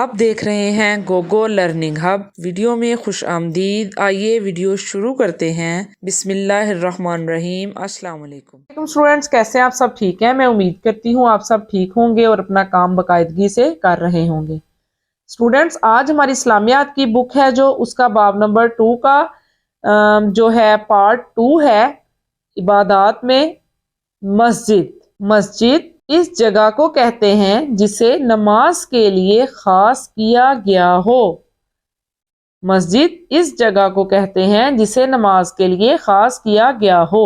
آپ دیکھ رہے ہیں گوگو لرننگ ہب۔ ویڈیو میں خوش آمدید۔ آئیے ویڈیو شروع کرتے ہیں۔ بسم اللہ الرحمن الرحیم۔ السلام علیکم اسٹوڈینٹس، کیسے آپ سب ٹھیک ہیں؟ میں امید کرتی ہوں آپ سب ٹھیک ہوں گے اور اپنا کام باقاعدگی سے کر رہے ہوں گے۔ اسٹوڈینٹس، آج ہماری اسلامیات کی بک ہے جو اس کا باب نمبر 2 کا جو ہے پارٹ 2 ہے، عبادات میں مسجد اس جگہ کو کہتے ہیں جسے نماز کے لیے خاص کیا گیا ہو۔ مسجد اس جگہ کو کہتے ہیں جسے نماز کے لیے خاص کیا گیا ہو۔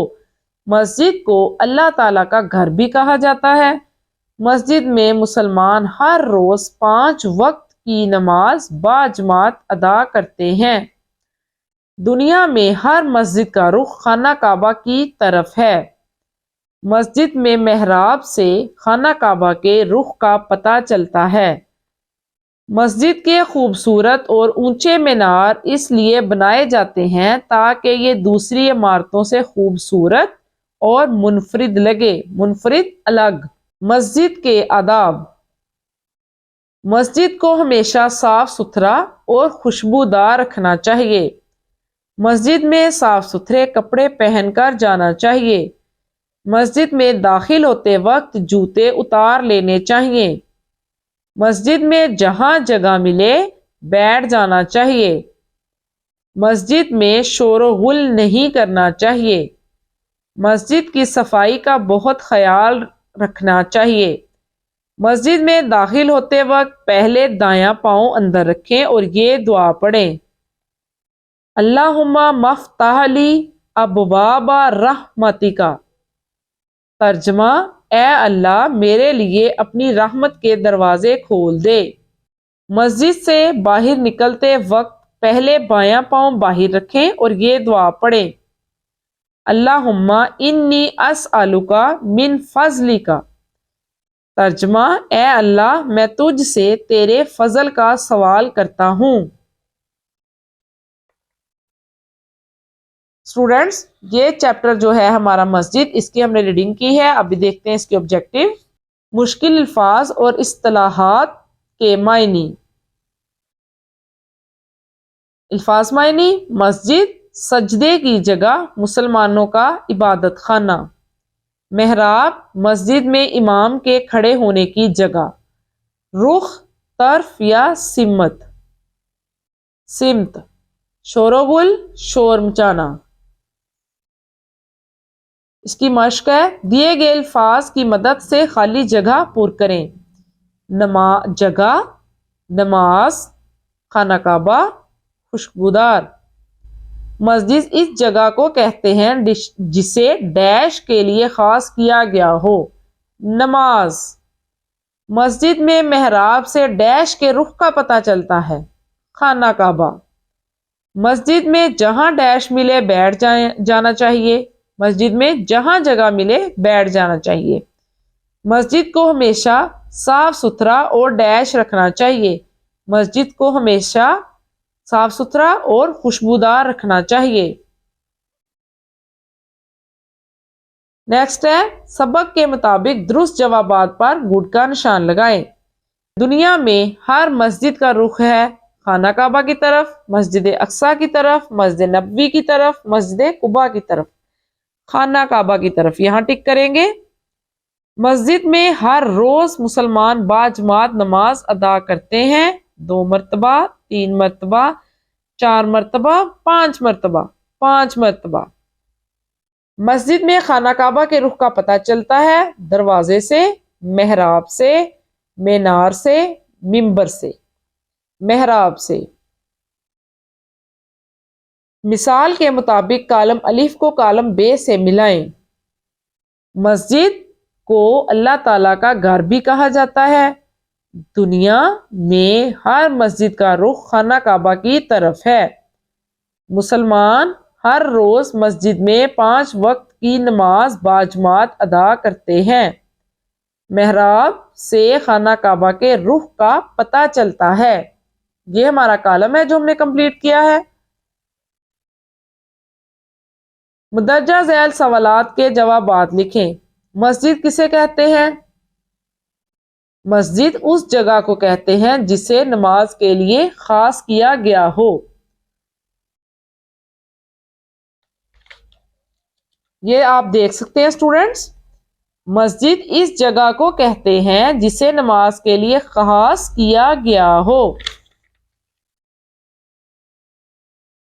مسجد کو اللہ تعالیٰ کا گھر بھی کہا جاتا ہے۔ مسجد میں مسلمان ہر روز 5 وقت کی نماز باجماعت ادا کرتے ہیں۔ دنیا میں ہر مسجد کا رخ خانہ کعبہ کی طرف ہے۔ مسجد میں محراب سے خانہ کعبہ کے رخ کا پتہ چلتا ہے۔ مسجد کے خوبصورت اور اونچے مینار اس لیے بنائے جاتے ہیں تاکہ یہ دوسری عمارتوں سے خوبصورت اور منفرد لگے، الگ۔ مسجد کے آداب۔ مسجد کو ہمیشہ صاف ستھرا اور خوشبودار رکھنا چاہیے۔ مسجد میں صاف ستھرے کپڑے پہن کر جانا چاہیے۔ مسجد میں داخل ہوتے وقت جوتے اتار لینے چاہیے۔ مسجد میں جہاں جگہ ملے بیٹھ جانا چاہیے۔ مسجد میں شور و غل نہیں کرنا چاہیے۔ مسجد کی صفائی کا بہت خیال رکھنا چاہیے۔ مسجد میں داخل ہوتے وقت پہلے دایاں پاؤں اندر رکھیں اور یہ دعا پڑھیں: اللہم مفتح لی ابواب رحمتک۔ ترجمہ: اے اللہ میرے لیے اپنی رحمت کے دروازے کھول دے۔ مسجد سے باہر نکلتے وقت پہلے بایاں پاؤں باہر رکھیں اور یہ دعا پڑھیں: اللہم انی اسألک من فضلک۔ ترجمہ: اے اللہ میں تجھ سے تیرے فضل کا سوال کرتا ہوں۔ اسٹوڈینٹس، یہ چیپٹر جو ہے ہمارا مسجد، اس کی ہم نے ریڈنگ کی ہے۔ ابھی دیکھتے ہیں اس کے آبجیکٹو۔ مشکل الفاظ اور اصطلاحات کے معنی۔ الفاظ معنی: مسجد سجدے کی جگہ، مسلمانوں کا عبادت خانہ۔ محراب مسجد میں امام کے کھڑے ہونے کی جگہ۔ رخ، طرف یا سمت۔ شور و غل، شور مچانا۔ اس کی مشق ہے: دیے گئے الفاظ کی مدد سے خالی جگہ پر کریں۔ جگہ، نماز، خانہ کعبہ، خوشبودار۔ مسجد اس جگہ کو کہتے ہیں جسے ڈیش کے لیے خاص کیا گیا ہو۔ نماز۔ مسجد میں محراب سے ڈیش کے رخ کا پتہ چلتا ہے۔ خانہ کعبہ۔ مسجد میں جہاں ڈیش ملے بیٹھ جانا چاہیے۔ مسجد میں جہاں جگہ ملے بیٹھ جانا چاہیے۔ مسجد کو ہمیشہ صاف ستھرا اور ڈیش رکھنا چاہیے۔ مسجد کو ہمیشہ صاف ستھرا اور خوشبودار رکھنا چاہیے۔ نیکسٹ ہے، سبق کے مطابق درست جوابات پر گڈ کا نشان لگائیں۔ دنیا میں ہر مسجد کا رخ ہے خانہ کعبہ کی طرف، مسجد اقصی کی طرف، مسجد نبوی کی طرف، مسجد قباء کی طرف۔ خانہ کعبہ کی طرف یہاں ٹک کریں گے۔ مسجد میں ہر روز مسلمان باجماعت نماز ادا کرتے ہیں، 2 مرتبہ، 3 مرتبہ، 4 مرتبہ، 5 مرتبہ، 5 مرتبہ۔ مسجد میں خانہ کعبہ کے رخ کا پتہ چلتا ہے دروازے سے، محراب سے، مینار سے، منبر سے۔ محراب سے۔ مثال کے مطابق کالم الف کو کالم ب سے ملائیں۔ مسجد کو اللہ تعالیٰ کا گھر بھی کہا جاتا ہے۔ دنیا میں ہر مسجد کا رخ خانہ کعبہ کی طرف ہے۔ مسلمان ہر روز مسجد میں 5 وقت کی نماز باجماعت ادا کرتے ہیں۔ محراب سے خانہ کعبہ کے رخ کا پتہ چلتا ہے۔ یہ ہمارا کالم ہے جو ہم نے کمپلیٹ کیا ہے۔ مندرجہ ذیل سوالات کے جوابات لکھیں۔ مسجد کسے کہتے ہیں؟ مسجد اس جگہ کو کہتے ہیں جسے نماز کے لیے خاص کیا گیا ہو۔ یہ آپ دیکھ سکتے ہیں اسٹوڈینٹس، مسجد اس جگہ کو کہتے ہیں جسے نماز کے لیے خاص کیا گیا ہو۔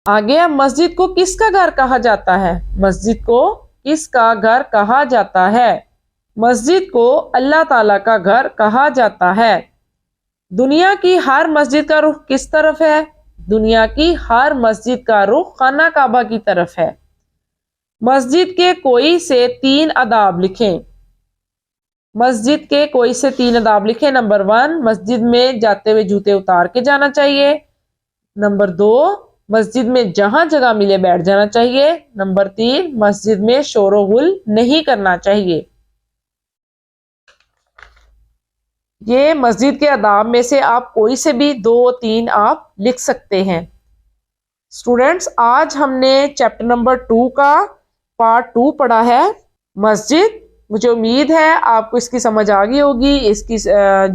آگے مسجد کو کس کا گھر کہا جاتا ہے؟ مسجد کو کس کا گھر کہا جاتا ہے؟ مسجد کو اللہ تعالیٰ کا گھر کہا جاتا ہے۔ دنیا کی ہر مسجد کا رخ کس طرف ہے؟ دنیا کی ہر مسجد کا رخ خانہ کعبہ کی طرف ہے۔ مسجد کے کوئی سے 3 آداب لکھیں۔ مسجد کے کوئی سے 3 آداب لکھیں۔ نمبر 1، مسجد میں جاتے ہوئے جوتے اتار کے جانا چاہیے۔ نمبر 2، مسجد میں جہاں جگہ ملے بیٹھ جانا چاہیے۔ نمبر 3، مسجد میں شور و غل نہیں کرنا چاہیے۔ یہ مسجد کے آداب میں سے آپ کوئی سے بھی 2-3 آپ لکھ سکتے ہیں۔ اسٹوڈینٹس، آج ہم نے چیپٹر نمبر 2 کا پارٹ 2 پڑھا ہے، مسجد۔ مجھے امید ہے آپ کو اس کی سمجھ آ گئی ہوگی، اس کی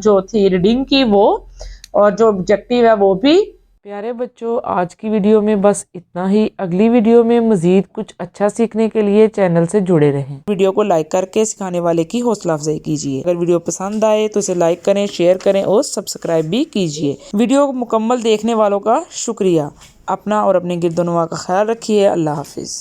جو تھی ریڈنگ کی وہ، اور جو آبجیکٹیو ہے وہ بھی۔ پیارے بچوں، آج کی ویڈیو میں بس اتنا ہی۔ اگلی ویڈیو میں مزید کچھ اچھا سیکھنے کے لیے چینل سے جڑے رہیں۔ ویڈیو کو لائک کر کے سکھانے والے کی حوصلہ افزائی کیجیے۔ اگر ویڈیو پسند آئے تو اسے لائک کریں، شیئر کریں اور سبسکرائب بھی کیجیے۔ ویڈیو کو مکمل دیکھنے والوں کا شکریہ۔ اپنا اور اپنے گرد و نواح کا خیال رکھیے۔ اللہ حافظ۔